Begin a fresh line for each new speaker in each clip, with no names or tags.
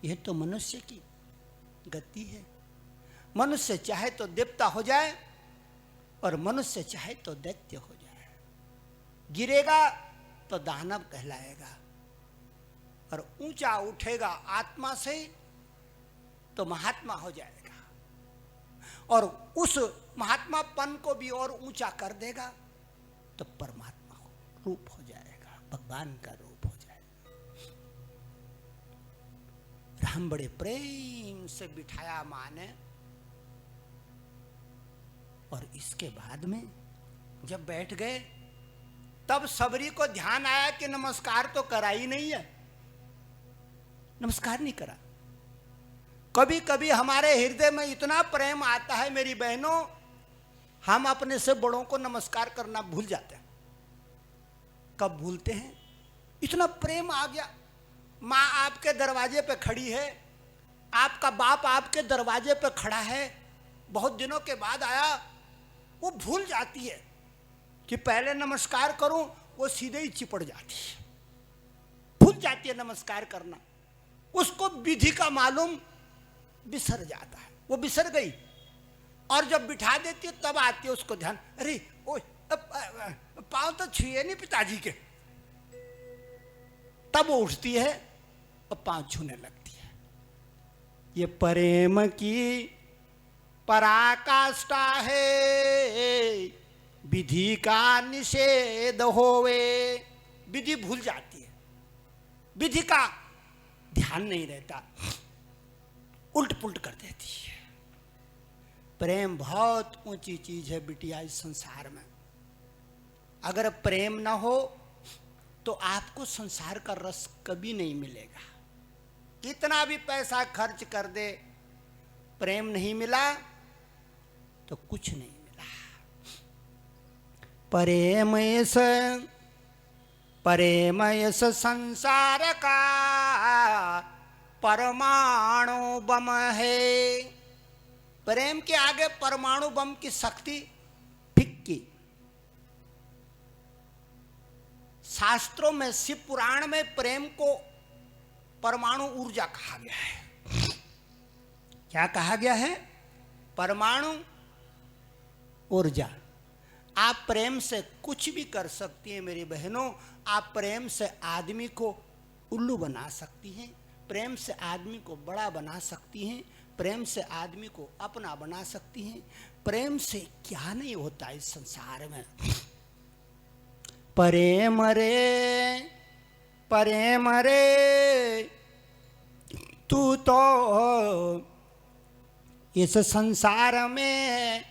यह तो मनुष्य की गति है। मनुष्य चाहे तो देवता हो जाए और मनुष्य चाहे तो दैत्य हो जाए। गिरेगा तो दानव कहलाएगा और ऊंचा उठेगा आत्मा से तो महात्मा हो जाएगा और उस महात्मापन को भी और ऊंचा कर देगा तो परमात्मा रूप हो जाएगा, भगवान का रूप हो जाएगा। राम बड़े प्रेम से बिठाया मां ने और इसके बाद में जब बैठ गए तब सबरी को ध्यान आया कि नमस्कार तो करा ही नहीं है, नमस्कार नहीं करा। कभी कभी हमारे हृदय में इतना प्रेम आता है मेरी बहनों, हम अपने से बड़ों को नमस्कार करना भूल जाते हैं। कब भूलते हैं? इतना प्रेम आ गया। माँ आपके दरवाजे पे खड़ी है, आपका बाप आपके दरवाजे पे खड़ा है, बहुत दिनों के बाद आया, वो भूल जाती है कि पहले नमस्कार करूं, वो सीधे ही चिपट जाती है, भूल जाती है नमस्कार करना। उसको विधि का मालूम बिसर जाता है, वो बिसर गई और जब बिठा देती है तब आती है उसको ध्यान, अरे ओए पाँव तो छुए नहीं पिताजी के। तब वो उठती है और पाँव छूने लगती है। ये प्रेम की पराकाष्ठा है, विधि का निषेध होवे। विधि भूल जाती है, विधि का ध्यान नहीं रहता, उल्ट पुल्ट कर देती है। प्रेम बहुत ऊंची चीज है बिटिया इस संसार में। अगर प्रेम ना हो तो आपको संसार का रस कभी नहीं मिलेगा। कितना भी पैसा खर्च कर दे, प्रेम नहीं मिला तो कुछ नहीं मिला। प्रेम इस संसार का परमाणु बम है। प्रेम के आगे परमाणु बम की शक्ति फिक्की। शास्त्रों में, शिव पुराण में प्रेम को परमाणु ऊर्जा कहा गया है। क्या कहा गया है? परमाणु ऊर्जा। आप प्रेम से कुछ भी कर सकती हैं मेरी बहनों। आप प्रेम से आदमी को उल्लू बना सकती हैं, प्रेम से आदमी को बड़ा बना सकती हैं, प्रेम से आदमी को अपना बना सकती हैं। प्रेम से क्या नहीं होता इस संसार में। प्रेम रे तू तो इस संसार में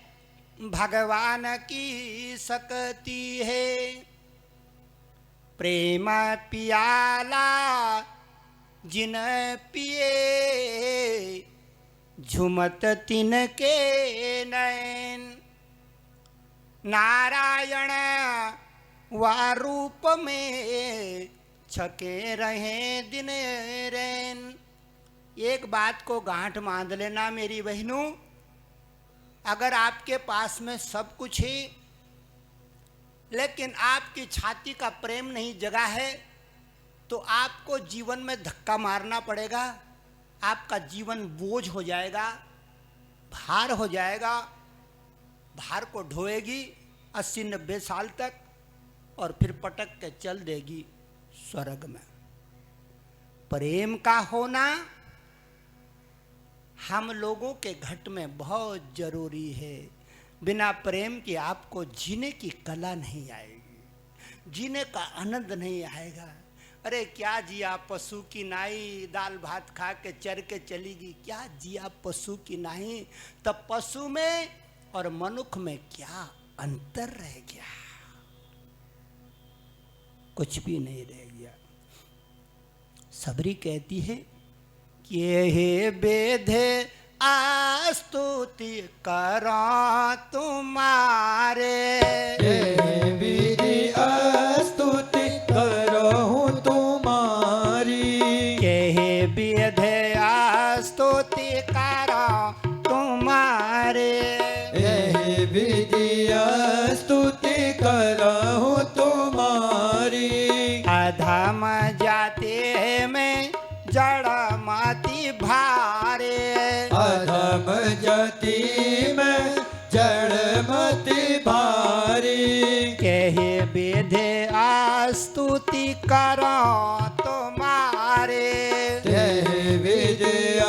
भगवान की शक्ति है। प्रेम पियाला जिन पिए, झुमत तिनके नैन। नारायण वा रूप में छके रहे दिन रैन। एक बात को गांठ बांध लेना मेरी बहनों, अगर आपके पास में सब कुछ है लेकिन आपकी छाती का प्रेम नहीं जगा है तो आपको जीवन में धक्का मारना पड़ेगा। आपका जीवन बोझ हो जाएगा, भार हो जाएगा। भार को ढोएगी 80-90 साल तक और फिर पटक के चल देगी स्वर्ग में। प्रेम का होना हम लोगों के घट में बहुत जरूरी है। बिना प्रेम के आपको जीने की कला नहीं आएगी, जीने का आनंद नहीं आएगा। अरे क्या जिया पशु की नाई, दाल भात खा के चर के चलीगी। क्या जिया पशु की नाई, तब पशु में और मनुष्य में क्या अंतर रह गया? कुछ भी नहीं रह गया। सबरी कहती है कि हे बेधे आस्तुति करो तुम्हारे,
विधि आस्तुति करो तुम्हारी।
हे बेधे आस्तुति करो तुम्हारे,
विधि आस्तुति करो तुम्हारी।
अधम जाते में जड़ माती भारे।
अधम जाति में जड़ मति भारी।
कहे विधे स्तुति करो तुम्हारे।
तेहि विजय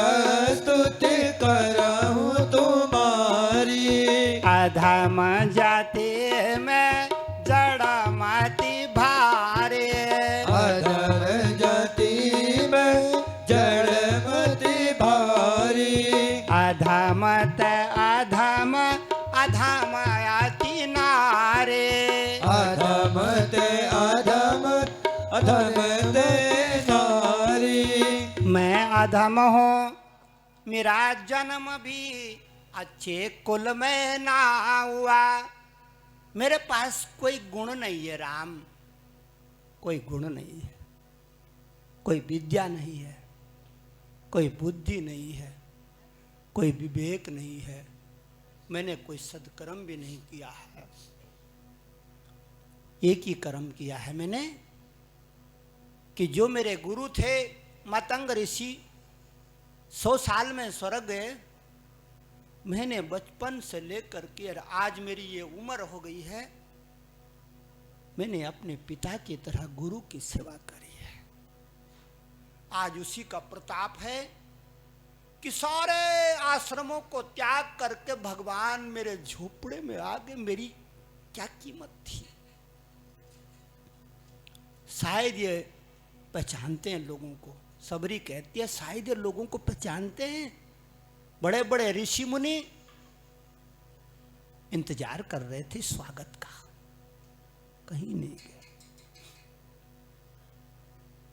स्तुति करहूँ तुम्हारी।
अधम जाति में जड़ माती भारे।
अधम जाति में जड़ मति भारी।
अधमत अधम अधम आती नारे।
अधम ते अधम अधम ते नारी।
मैं अधम हूँ, मेरा जन्म भी अच्छे कुल में ना हुआ। मेरे पास कोई गुण नहीं है राम, कोई गुण नहीं है, कोई विद्या नहीं है, कोई बुद्धि नहीं है, कोई विवेक नहीं है। मैंने कोई सदकर्म भी नहीं किया है। एक ही कर्म किया है मैंने कि जो मेरे गुरु थे मतंग ऋषि 100 साल में स्वर्ग गए। मैंने बचपन से लेकर के आज मेरी ये उम्र हो गई है, मैंने अपने पिता की तरह गुरु की सेवा करी है। आज उसी का प्रताप है कि सारे आश्रमों को त्याग करके भगवान मेरे झोपड़े में आ गए। मेरी क्या कीमत थी। शायद ये पहचानते हैं लोगों को। सबरी कहती है शायद ये लोगों को पहचानते हैं। बड़े बड़े ऋषि मुनि इंतजार कर रहे थे स्वागत का, कहीं नहीं गए।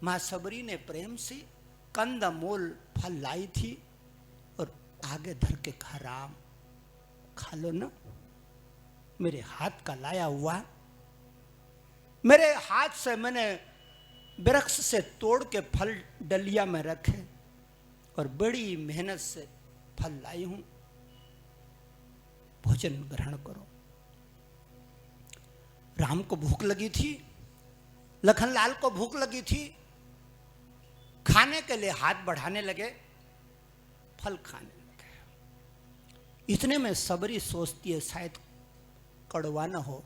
मां सबरी ने प्रेम से कंदमूल फल लाई थी और आगे धर के कहा राम खा लो ना, मेरे हाथ का लाया हुआ। मेरे हाथ से मैंने वृक्ष से तोड़ के फल डलिया में रखे और बड़ी मेहनत से फल लाई हूं, भोजन ग्रहण करो। राम को भूख लगी थी, लखनलाल को भूख लगी थी, खाने के लिए हाथ बढ़ाने लगे, फल खाने लगे। इतने में सबरी सोचती है शायद कड़वा न हो,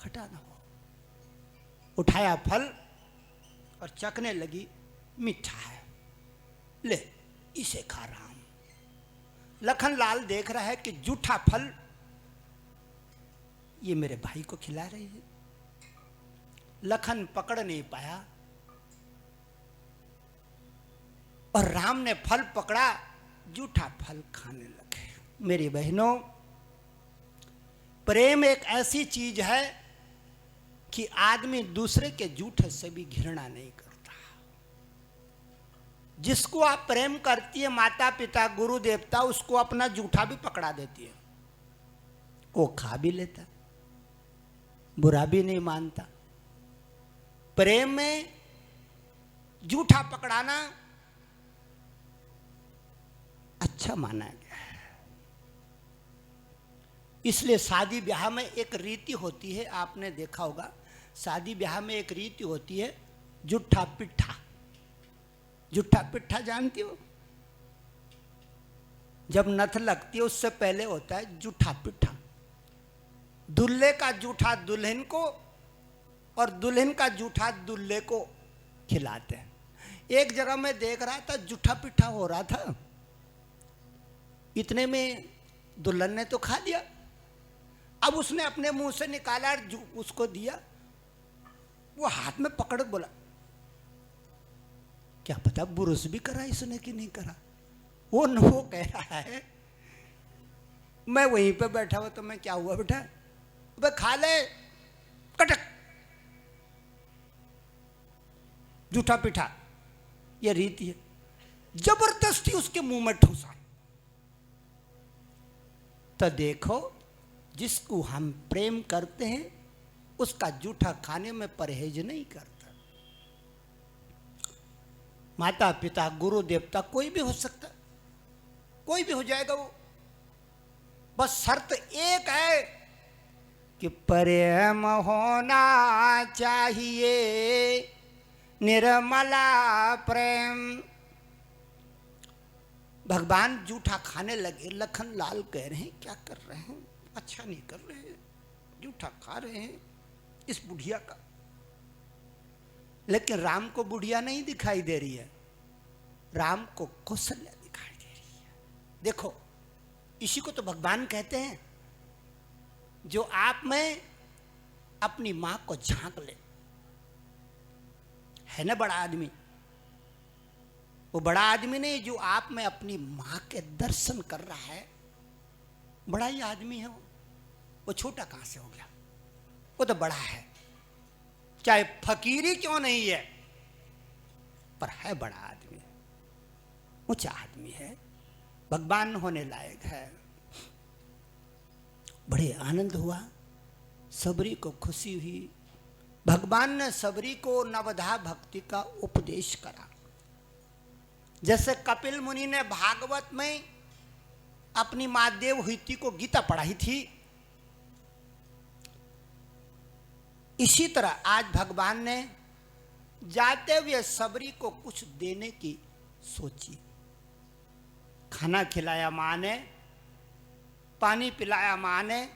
खटा न हो। उठाया फल और चखने लगी, मीठा है, ले इसे खा रहा हूं। लखनलाल देख रहा है कि जूठा फल ये मेरे भाई को खिला रही है। लखन पकड़ नहीं पाया और राम ने फल पकड़ा, जूठा फल खाने लगे। मेरी बहनों, प्रेम एक ऐसी चीज है कि आदमी दूसरे के जूठे से भी घृणा नहीं करता। जिसको आप प्रेम करती है, माता पिता गुरु देवता, उसको अपना जूठा भी पकड़ा देती है, वो खा भी लेता, बुरा भी नहीं मानता। प्रेम में जूठा पकड़ाना अच्छा माना गया है। इसलिए शादी ब्याह में एक रीति होती है, आपने देखा होगा, शादी ब्याह में एक रीति होती है जूठा पिट्ठा। जूठा पिट्ठा जानती हो? जब नथ लगती है उससे पहले होता है जूठा पिट्ठा। दूल्हे का जूठा दुल्हन को और दुल्हन का जूठा दूल्हे को खिलाते हैं। एक जगह मैं देख रहा था जूठा पिट्ठा हो रहा था, इतने में दुल्हन ने तो खा लिया। अब उसने अपने मुंह से निकाला और उसको दिया। वो हाथ में पकड़ बोला, क्या पता बुरुस भी करा इसने कि नहीं करा। वो कह रहा है, मैं वहीं पे बैठा हुआ तो मैं क्या हुआ बेटा, अबे खा ले, कटक। जूठा पिठा ये रीति है। जबरदस्ती उसके मुंह में ठूसा। तो देखो, जिसको हम प्रेम करते हैं उसका जूठा खाने में परहेज नहीं करता। माता पिता गुरु देवता कोई भी हो सकता, कोई भी हो जाएगा वो। बस शर्त एक है कि प्रेम होना चाहिए, निर्मला प्रेम। भगवान जूठा खाने लगे। लखन लाल कह रहे हैं क्या कर रहे हैं, अच्छा नहीं कर रहे हैं, जूठा खा रहे हैं इस बुढ़िया का। लेकिन राम को बुढ़िया नहीं दिखाई दे रही है, राम को कौशल्या दिखाई दे रही है। देखो इसी को तो भगवान कहते हैं, जो आप में अपनी मां को झांक ले। है ना बड़ा आदमी, वो बड़ा आदमी नहीं जो आप में अपनी मां के दर्शन कर रहा है, बड़ा ही आदमी है वो छोटा कहां से हो गया, वो तो बड़ा है। चाहे फकीरी क्यों नहीं है, पर है बड़ा आदमी, ऊंचा आदमी है, भगवान होने लायक है। बड़े आनंद हुआ, सबरी को खुशी हुई। भगवान ने सबरी को नवधा भक्ति का उपदेश करा। जैसे कपिल मुनि ने भागवत में अपनी मां देवहूति को गीता पढ़ाई थी, इसी तरह आज भगवान ने जाते हुए सबरी को कुछ देने की सोची। खाना खिलाया मां ने, पानी पिलाया मां ने,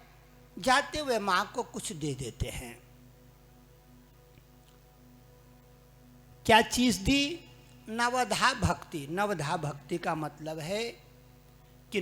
जाते हुए मां को कुछ दे देते हैं। क्या चीज दी? नवधा भक्ति। नवधा भक्ति का मतलब है कि